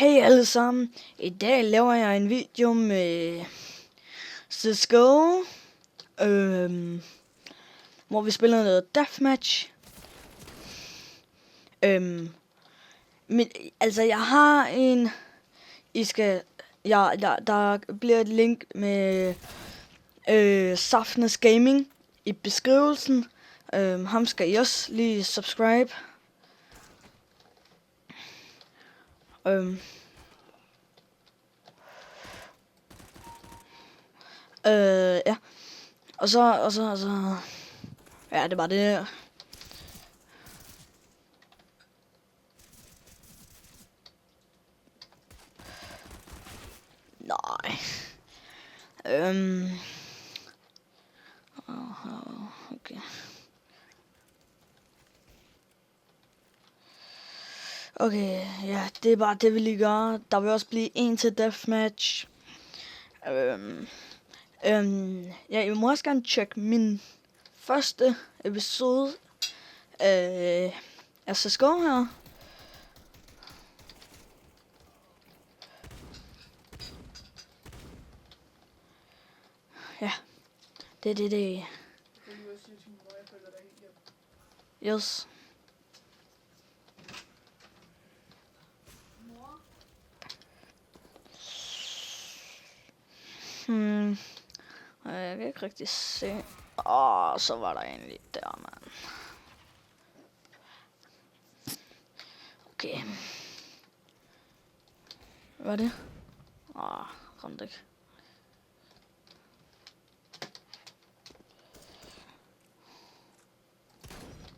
Hey alle sammen, i dag laver jeg en video med CSGO, hvor vi spiller noget deathmatch. Jeg har en, der bliver et link med Saftnes Gaming i beskrivelsen. Ham skal I også lige subscribe. Ja. Og så. Ja, det var det. Nej. Okay. Okay, ja, det er bare det, vi lige gør. Der vil også blive en til deathmatch. Ja, I må også gerne tjekke min første episode af CSGO her. Ja, det. Yes. Jeg kan ikke rigtig se. Så var der en lige der, mand. Okay. Hvad er det? Kom det ikke.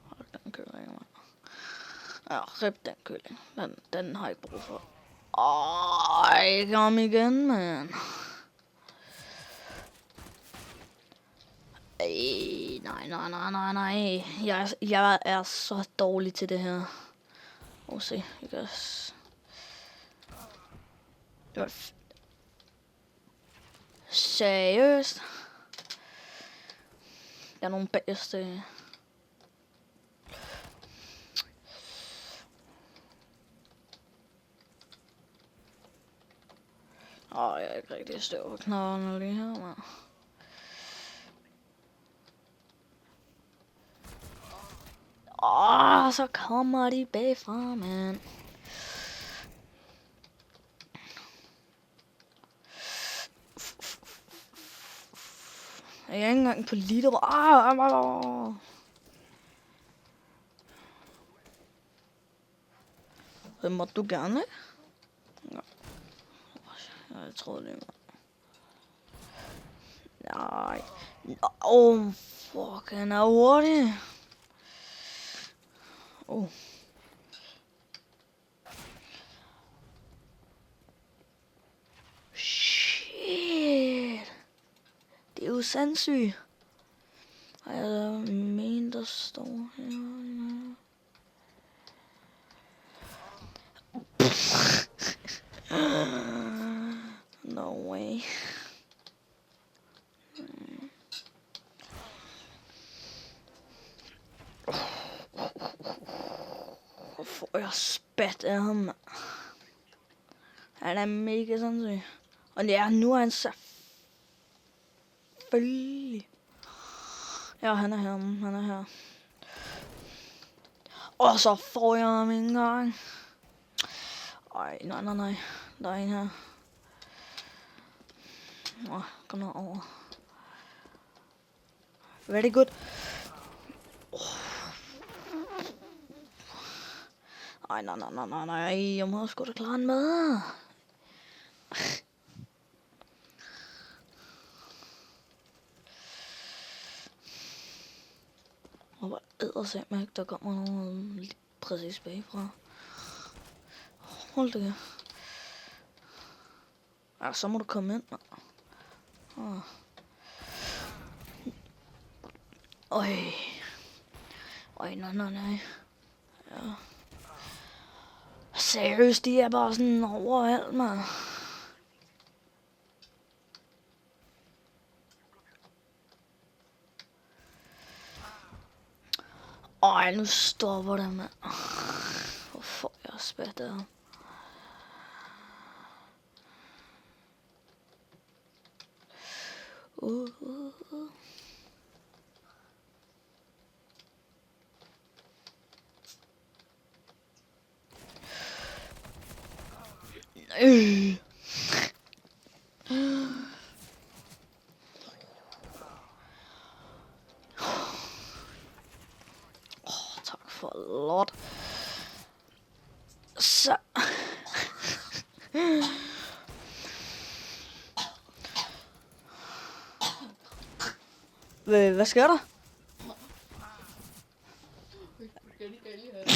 Hold den kylling, mand. Ja, rip den kylling. Den har jeg ikke brug for. Kom igen, mand. Nej. Jeg er så dårlig til det her. Se, yes. Det var seriøst. Der er nogle bedste. Jeg er ikke rigtig støv på knopperne lige her, mand. Så kommer de bagfra, mand. Jeg er ikke engang på liter. Det må du gerne. Ja. Jeg tror det, mand. Nej. Fuck, han er hurtig. Shit. Det er jo sindssygt. Jeg mener, der står her. No way. Får jeg spat af ham. Han er mega sindssyg. Og ja, nu er han selvfølgelig. Ja, han er her. Og så får jeg ham en gang. Nej. Der er en her. Kom nu over. Very good. Nej. Jeg må sgu da klare en mad. Hvor eddersame, der kommer nogen lige præcis bagfra. Hold det. Ja, så må du komme ind. Nej. Ja. Seriøst, de er bare sådan overalt, mand. Nu stopper det, mand. Hvor får jeg spæt af ham? Tak for lort. Så. Hvad sker der?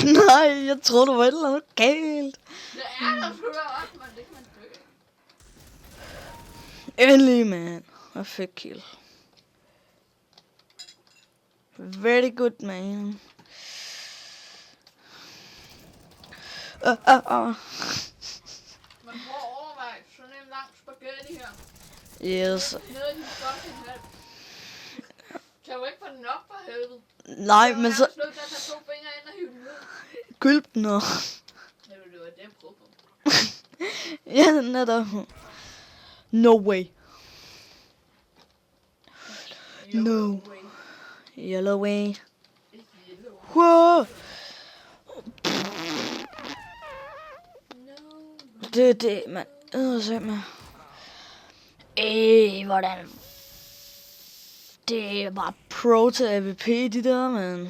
Nej, jeg tror du var et eller andet galt. Det er der sgu da også, men det kan man dø. Endelig, man. Jeg fik kill. Very good, man. Man må overveje sådan en lang spaghetti her. Yes. Nede i din fucking hal. Kan du ikke få den op for helvede? Nej, men så... Jeg er nødt til at tage 2 fingre ind og hive den ned. Gylp den og... Det var det, jeg prøvede på. Ja, netop. No way. No. Yellow way. Whoa. Det, mand. Simpelthen. Hvordan? Det er bare pro til AVP, de der, mand.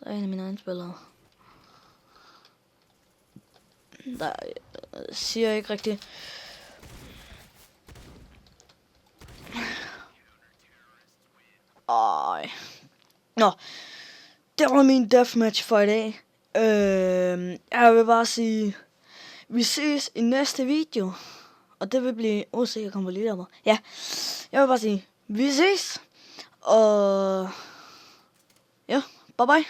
Der er en af mine egne spillere. Der siger jeg ikke rigtigt. Ej. Nå. Det var min deathmatch for i dag. Jeg vil bare sige, vi ses i næste video. Og det vil blive usikker kommer lige der. Ja, jeg vil bare sige, vi ses. Og ja, bye bye.